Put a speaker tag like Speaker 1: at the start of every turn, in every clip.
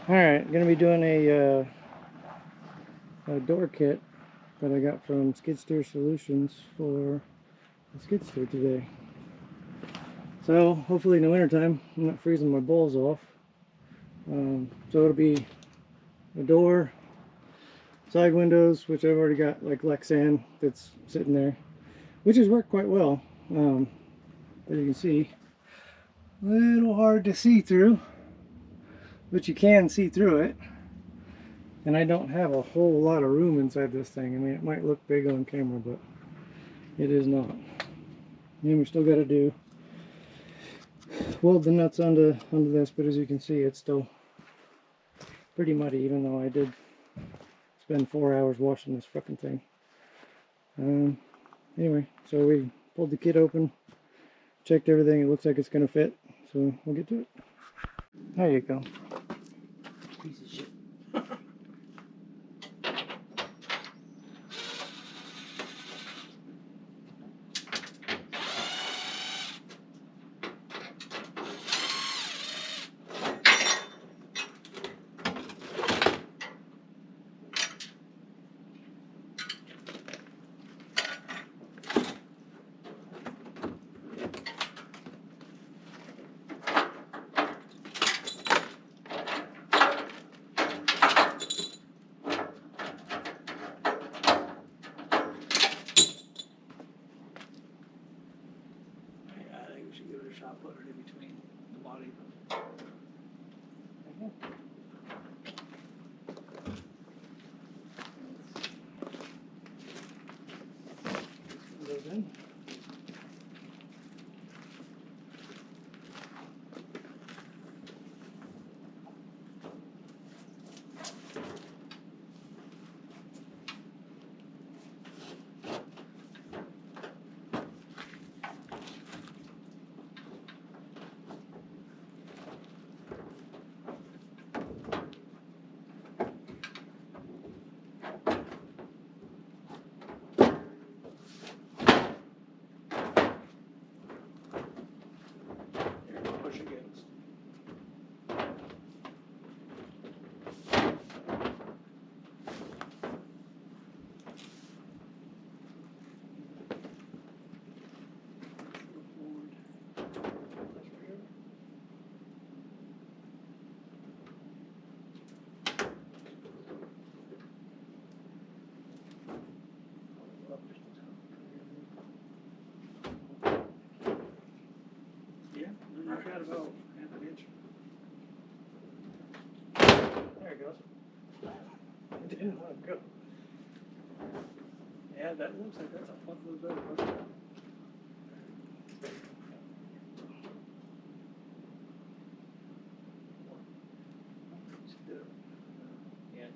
Speaker 1: Alright, gonna be doing a door kit that I got from Skid Steer Solutions for the skid steer today. So hopefully in the wintertime I'm not freezing my balls off. So it'll be a door, side windows, which I've already got like Lexan that's sitting there, which has worked quite well. As you can see, a little hard to see through, but you can see through it. And I don't have a whole lot of room inside this thing. I mean, it might look big on camera, but it is not. And we still got to do weld the nuts onto this, but as you can see, it's still pretty muddy, even though I did spend 4 hours washing this fucking thing. Anyway, so we pulled the kit open, checked everything. It looks like it's going to fit, so we'll get to it. There you go.
Speaker 2: Piece of shit. I think we should give it a shot, put it in between the body.
Speaker 1: Goes in.
Speaker 2: Push against. Yeah, then you got about half an inch.
Speaker 1: There it goes. It didn't want to go.
Speaker 2: Yeah, that looks like that's a fuck load better. Yeah,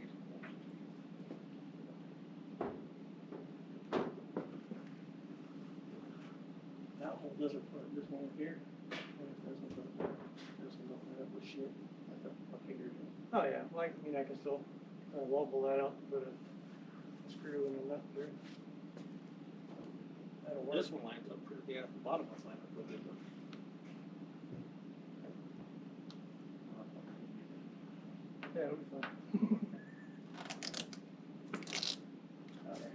Speaker 2: that hole doesn't put this one here. This one don't end up with shit. Like a finger.
Speaker 1: Oh yeah, like I mean, I can still wobble that out, put a screw and a nut through. That'll work.
Speaker 2: This one lines up pretty. Yeah, the bottom one's lined up pretty good.
Speaker 1: Yeah, it'll be fun.
Speaker 2: Oh, yeah.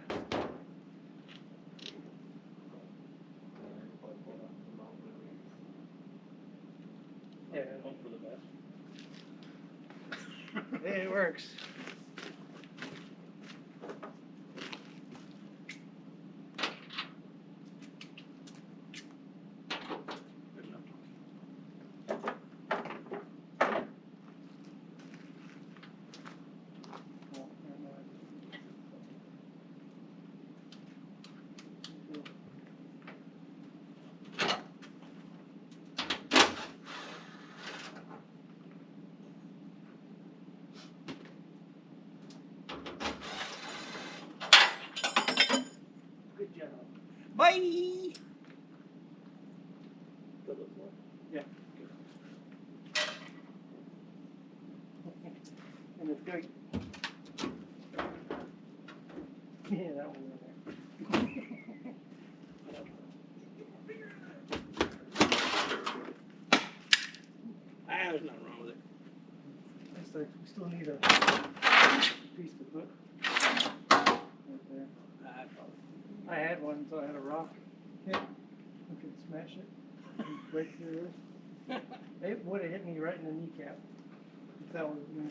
Speaker 1: Yeah,
Speaker 2: Hope for the best.
Speaker 1: it works.
Speaker 2: Good enough.
Speaker 1: Good job.
Speaker 2: Bye! Good look for it.
Speaker 1: Yeah. And it's good. Yeah, that one in there.
Speaker 2: There's nothing wrong with it.
Speaker 1: This like we still need a piece to put right there. I had one, so I had a rock hit. I could smash it and break through this. It would have hit me right in the kneecap if that was me.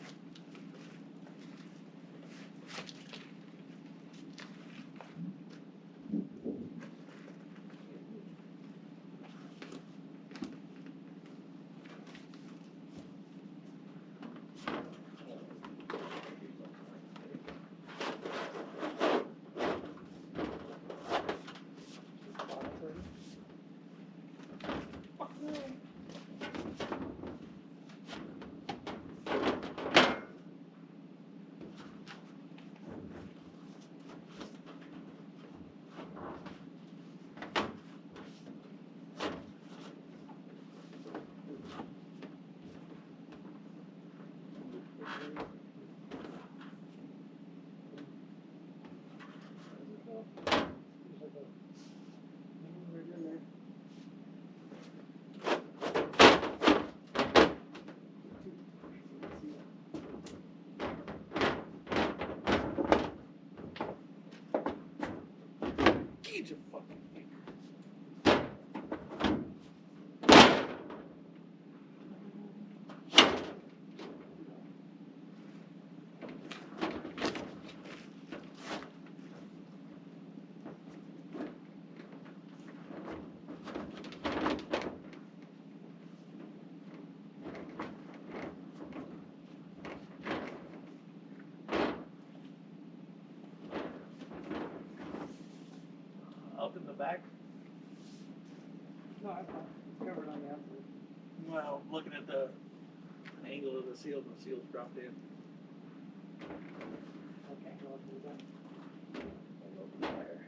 Speaker 1: Eat your fucking finger.
Speaker 2: Up in the back?
Speaker 1: No, I'm not. It's covered on the outside.
Speaker 2: Well, looking at the angle of the seal's dropped in.
Speaker 1: Okay, go up to the back.
Speaker 2: There.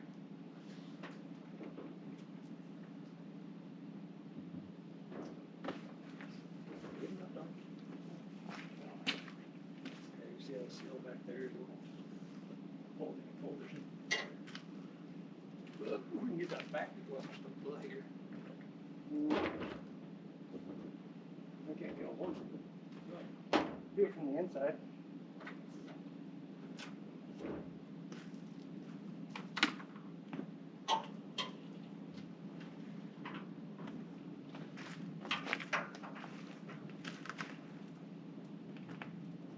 Speaker 2: Good enough, Don? Yeah, you see how the seal back there is a little folders. But we can get that back to go up the blood here.
Speaker 1: I can't get a hold of it. Do it from the inside.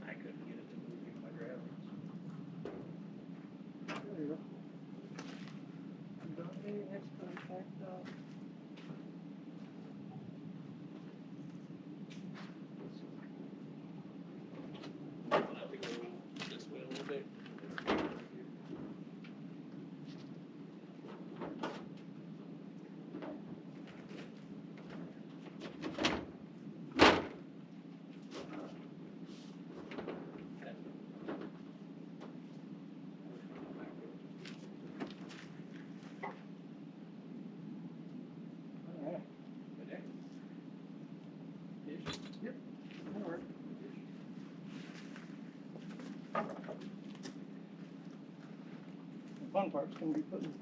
Speaker 2: I couldn't get it to move in my gravity.
Speaker 1: There you go. Okay, next contact.
Speaker 2: I'll have to go this way a little bit.
Speaker 1: Alright.
Speaker 2: Right there. Ish.
Speaker 1: Yep. That'll work. The fun part's gonna be putting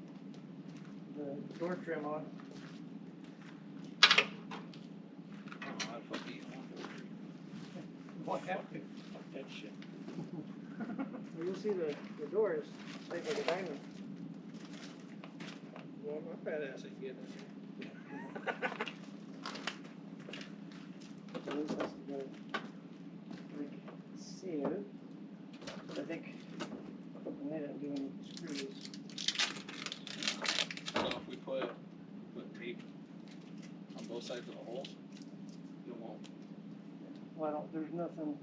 Speaker 1: the door trim on.
Speaker 2: Oh, I fucking
Speaker 1: Won't have to.
Speaker 2: fuck that shit.
Speaker 1: Well, you'll see the door is shaped like a diamond.
Speaker 2: Well, my fat ass ain't getting in there.
Speaker 1: At least that's the seal. But I think they didn't do any screws.
Speaker 2: So if we put tape on both sides of the holes, it won't.
Speaker 1: Well, there's nothing.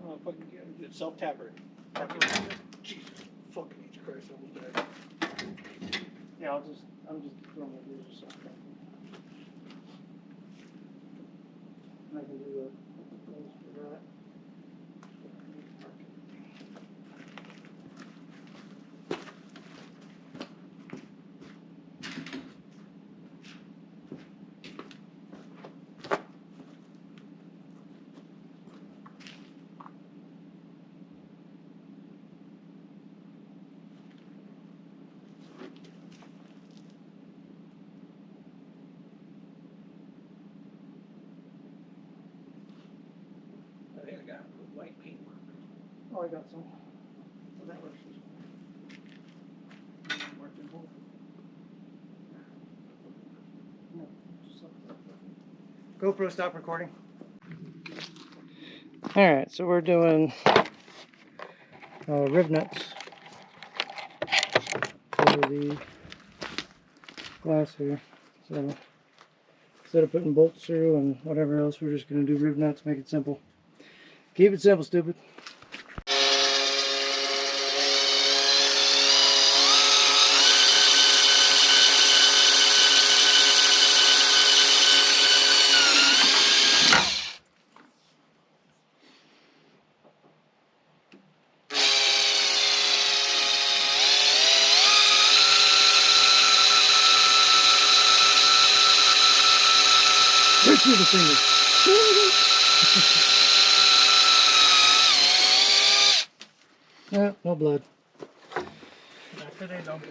Speaker 2: Oh, fucking get it. Self-tapper. Tap it. Jesus fucking Christ, I almost died.
Speaker 1: Yeah, I'm just throwing it here or something. I can do the things for that.
Speaker 2: white paint marker.
Speaker 1: Oh, I got some.
Speaker 2: So that works. Marked in both.
Speaker 1: No, just something. GoPro, stop recording. Alright, so we're doing riv nuts for the glass here. So instead of putting bolts through and whatever else, we're just going to do riv nuts, make it simple. Keep it simple, stupid. Right through the finger. Yeah, no blood.
Speaker 2: Not today, though.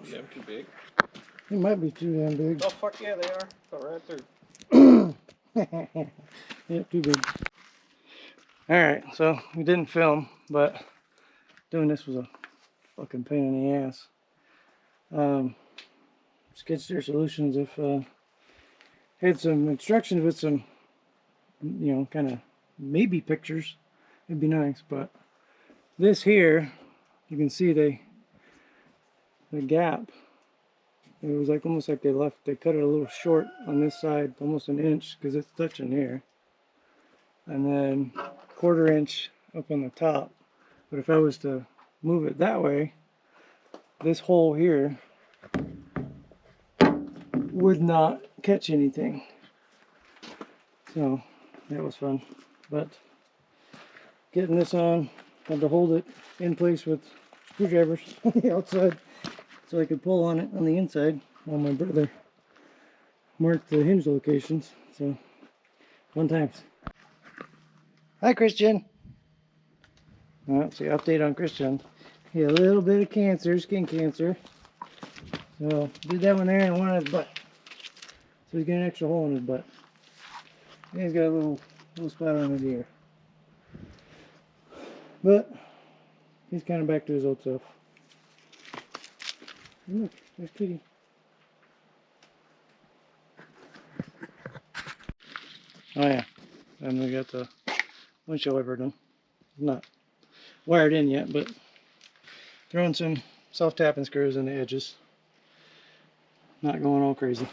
Speaker 2: Yeah, I'm too big.
Speaker 1: It might be too damn big.
Speaker 2: Oh, fuck yeah, they are. They're right there.
Speaker 1: Yeah, too big. Alright, so we didn't film, but doing this was a fucking pain in the ass. Skid Steer Solutions have had some instructions with some, you know, kind of maybe pictures. It'd be nice, but this here, you can see the gap. It was like almost like they cut it a little short on this side, almost an inch, because it's touching here. And then 1/4 inch up on the top. But if I was to move it that way, this hole here would not catch anything. So that was fun. But getting this on, had to hold it in place with screwdrivers on the outside so I could pull on it on the inside while my brother marked the hinge locations. So fun times. Hi, Christian. Well, see, update on Christian. He had a little bit of cancer, skin cancer. So did that one there and one on his butt. So he's got an extra hole in his butt. And he's got a little spot on his ear. But he's kind of back to his old self. And look, there's Kitty. Oh yeah, and we got the windshield wiper done. Not wired in yet, but throwing some self-tapping screws in the edges. Not going all crazy.